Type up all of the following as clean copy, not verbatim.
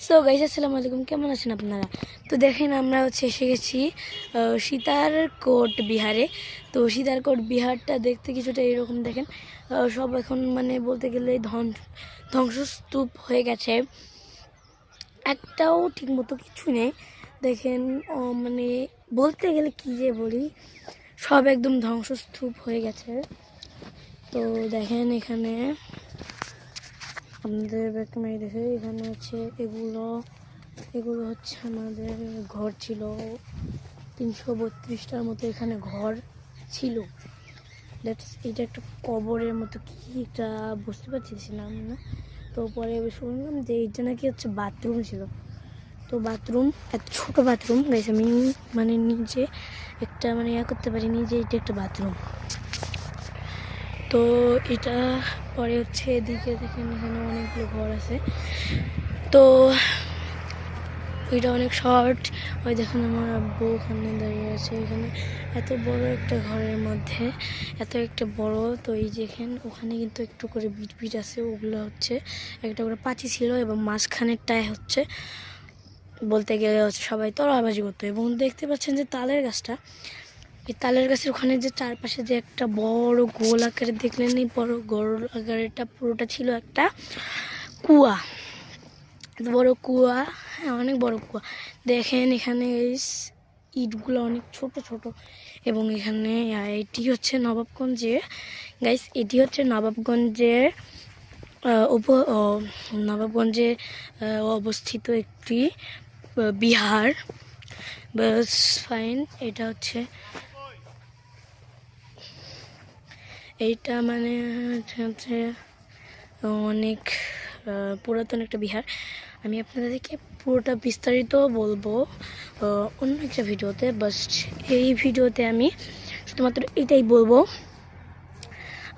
So guys আসসালামু আলাইকুম, কেমন আছেন আপনারা? তো দেখেন আমরা এসে গেছি সীতারকোট বিহারে। তো সীতারকোট বিহারটা দেখতে কিছুটা এরকম দেখেন। সব এখন মানে বলতে গেলে ধ্বংসস্তূপ হয়ে গেছে, একটাও ঠিকমতো কিছু নেই। দেখেন মানে বলতে গেলে কী যে বলি, সব একদম ধ্বংসস্তূপ হয়ে গেছে। তো দেখেন এখানে আমাদের ব্যাকমেয়ে দেখে এখানে হচ্ছে এগুলো হচ্ছে আমাদের ঘর ছিল। 332টার মতো এখানে ঘর ছিল। এটা একটা কবরের মতো, কি এটা বুঝতে পারছিলাম না। তো পরে শুনলাম যে এটা নাকি হচ্ছে বাথরুম ছিল। তো বাথরুম, এত ছোটো বাথরুম গাইস, আমি মানে নিজে একটা মানে করতে পারিনি যে এটা একটা বাথরুম। তো এটা পরে হচ্ছে এদিকে দেখেন এখানে অনেকগুলো ঘর আছে। তো এটা অনেক শর্ট। ওই দেখুন আমার আব্বু ওখানে দাঁড়িয়ে আছে। এখানে এত বড় একটা ঘরের মধ্যে এত একটা বড়। তো এই দেখেন ওখানে কিন্তু একটু করে বিট আছে, ওগুলো হচ্ছে একটা করে পাঁচি ছিল এবং মাঝখানেরটায় হচ্ছে বলতে গেলে হচ্ছে সবাই তলাবাজি করতো। এবং দেখতে পাচ্ছেন যে তালের গাছটা, এই তালের গাছের ওখানে যে চারপাশে যে একটা বড় গোল আকারে দেখলেন, এই বড় গোল আকারেরটা পুরোটা ছিল একটা কুয়া, বড় কুয়া। হ্যাঁ, অনেক বড় কুয়া। দেখেন এখানে ইটগুলো অনেক ছোট ছোট। এবং এখানে এটি হচ্ছে নবাবগঞ্জের গাইস, এটি হচ্ছে নবাবগঞ্জের নবাবগঞ্জে অবস্থিত একটি বিহার। বাস ফাইন। এটা হচ্ছে এইটা মানে হচ্ছে অনেক পুরাতন একটা বিহার। আমি আপনাদেরকে পুরোটা বিস্তারিত বলবো অন্য একটা ভিডিওতে। বাস এই ভিডিওতে আমি শুধুমাত্র এটাই বলবো,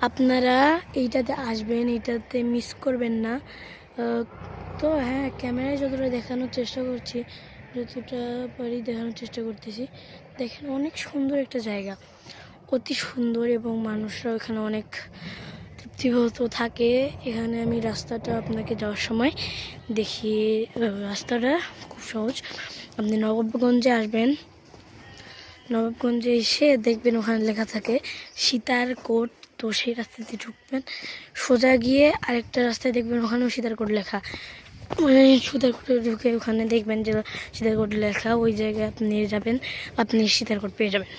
আপনারা এইটাতে আসবেন, এইটাতে মিস করবেন না। তো হ্যাঁ, ক্যামেরায় যতটা দেখানোর চেষ্টা করছি, যতটা পারি দেখানোর চেষ্টা করতেছি। দেখেন অনেক সুন্দর একটা জায়গা, অতি সুন্দর, এবং মানুষরা এখানে অনেক তৃপ্তিগত থাকে। এখানে আমি রাস্তাটা আপনাকে যাওয়ার সময় দেখিয়ে, রাস্তাটা খুব সহজ। আপনি নবাবগঞ্জে আসবেন, নবাবগঞ্জে এসে দেখবেন ওখানে লেখা থাকে সীতারকোট। তো সেই রাস্তাতে ঢুকবেন, সোজা গিয়ে আরেকটা রাস্তায় দেখবেন ওখানেও সীতারকোট লেখা। মানে সীতারকোটে ঢুকে ওখানে দেখবেন যে সীতারকোট লেখা, ওই জায়গায় আপনি যাবেন, আপনি সীতারকোট পেয়ে যাবেন।